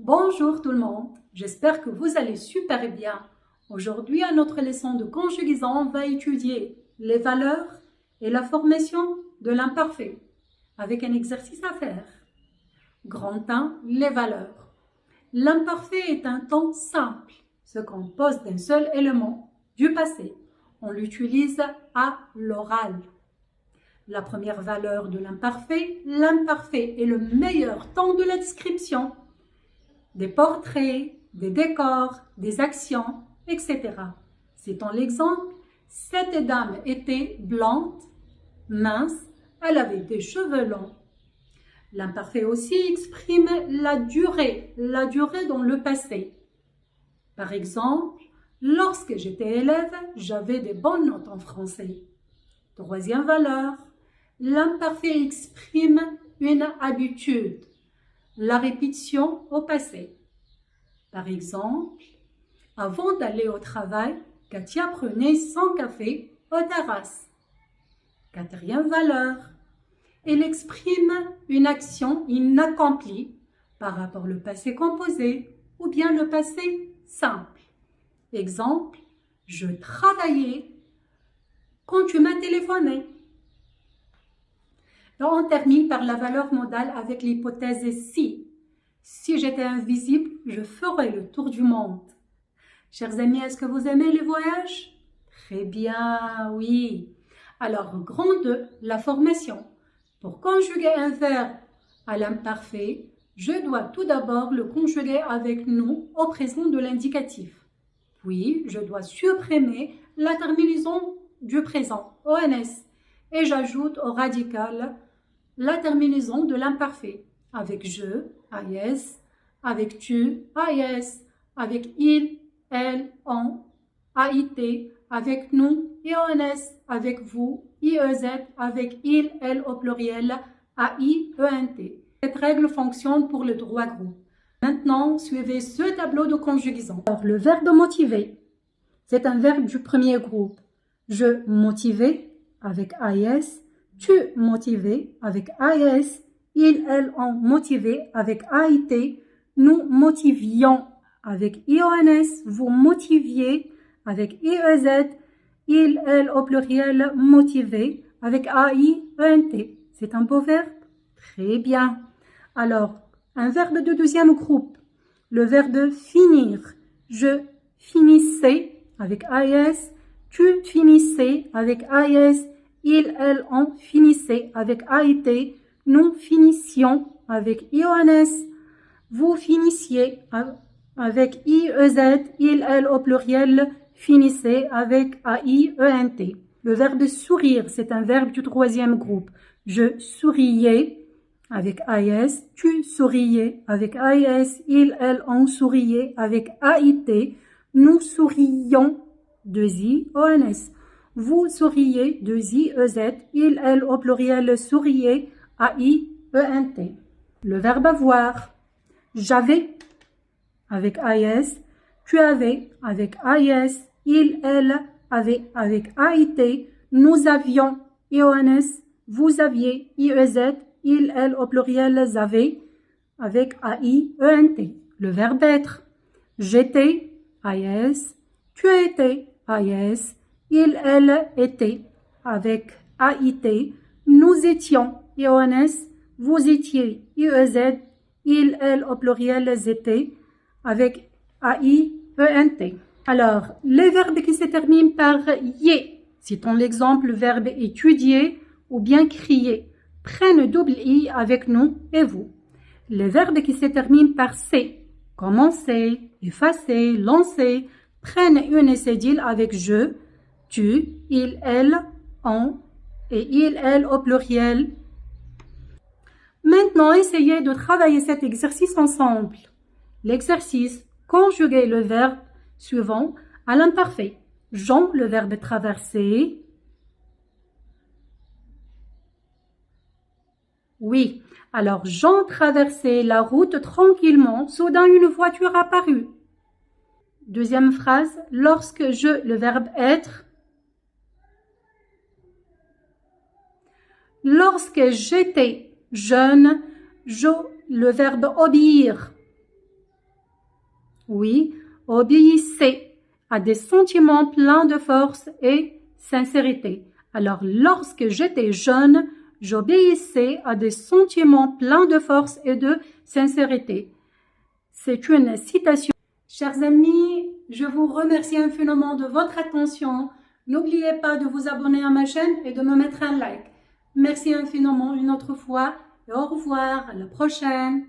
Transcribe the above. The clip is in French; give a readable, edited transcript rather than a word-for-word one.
Bonjour tout le monde, j'espère que vous allez super bien. Aujourd'hui, à notre leçon de conjugaison, on va étudier les valeurs et la formation de l'imparfait avec un exercice à faire. Grand 1, les valeurs. L'imparfait est un temps simple, se compose d'un seul élément, du passé. On l'utilise à l'oral. La première valeur de l'imparfait est le meilleur temps de la description. Des portraits, des décors, des actions, etc. Citons l'exemple, cette dame était blonde, mince, elle avait des cheveux longs. L'imparfait aussi exprime la durée dans le passé. Par exemple, lorsque j'étais élève, j'avais des bonnes notes en français. Troisième valeur, l'imparfait exprime une habitude, la répétition au passé. Par exemple, avant d'aller au travail, Katia prenait son café aux terrasses. Quatrième valeur, elle exprime une action inaccomplie par rapport au passé composé ou bien le passé simple. Exemple, je travaillais quand tu m'as téléphoné. Et on termine par la valeur modale avec l'hypothèse si. Si j'étais invisible, je ferais le tour du monde. Chers amis, est-ce que vous aimez les voyages? Très bien, oui. Alors, grand 2, la formation. Pour conjuguer un verbe à l'imparfait, je dois tout d'abord le conjuguer avec nous au présent de l'indicatif. Puis, je dois supprimer la terminaison du présent, ONS, et j'ajoute au radical la terminaison de l'imparfait, avec je, AIS, avec tu, AIS, avec il, elle, on, AIT, avec nous, IONS, avec vous, IEZ, avec il, elle au pluriel, AIENT. Cette règle fonctionne pour le droit groupe. Maintenant, suivez ce tableau de conjugaison. Alors, le verbe motiver, c'est un verbe du premier groupe. Je motivais avec AIS, tu motivais avec AIS, il, elle, on motivé avec AIT, nous motivions avec IONS, vous motiviez avec IEZ, il, elle au pluriel motivé avec AIENT. C'est un beau verbe? Très bien. Alors, un verbe de deuxième groupe, le verbe finir. Je finissais avec AIS, tu finissais avec AIS, il, elle, on finissait avec AIT, nous finissions avec IONS, vous finissiez avec IEZ, il, elle au pluriel, finissez avec AIENT. Le verbe sourire, c'est un verbe du troisième groupe. Je souriais avec AIS, tu souriais avec AIS, il, elle, on souriait avec AIT, nous sourions, 2i, ONS. Vous souriez, 2i, EZ, il, elle au pluriel souriait, AIENT. Le verbe avoir, j'avais avec AIS, tu avais avec AIS, il, elle avait avec AIT, nous avions, IONS, vous aviez, IEZ, il, elle au pluriel avaient avec AIENT. Le verbe être, j'étais, AIS, tu étais, AIS, il, elle était avec AIT, nous étions, IONS, vous étiez, IEZ, il, elle au pluriel étaient avec AIENT. Alors, les verbes qui se terminent par yé, citons l'exemple, le verbe étudier ou bien crier, prennent double i avec nous et vous. Les verbes qui se terminent par c, commencer, effacer, lancer, prennent une cédille avec je, tu, il, elle, on et il, elle au pluriel. Maintenant, essayez de travailler cet exercice ensemble. L'exercice, conjuguer le verbe suivant à l'imparfait. Jean, le verbe traverser. Oui, alors Jean traversait la route tranquillement, soudain une voiture apparut. Deuxième phrase, lorsque je, le verbe être. Lorsque j'étais jeune, je, le verbe obéir. Oui, obéissez à des sentiments pleins de force et sincérité. Alors, lorsque j'étais jeune, j'obéissais à des sentiments pleins de force et de sincérité. C'est une citation. Chers amis, je vous remercie infiniment de votre attention. N'oubliez pas de vous abonner à ma chaîne et de me mettre un like. Merci infiniment une autre fois et au revoir, à la prochaine.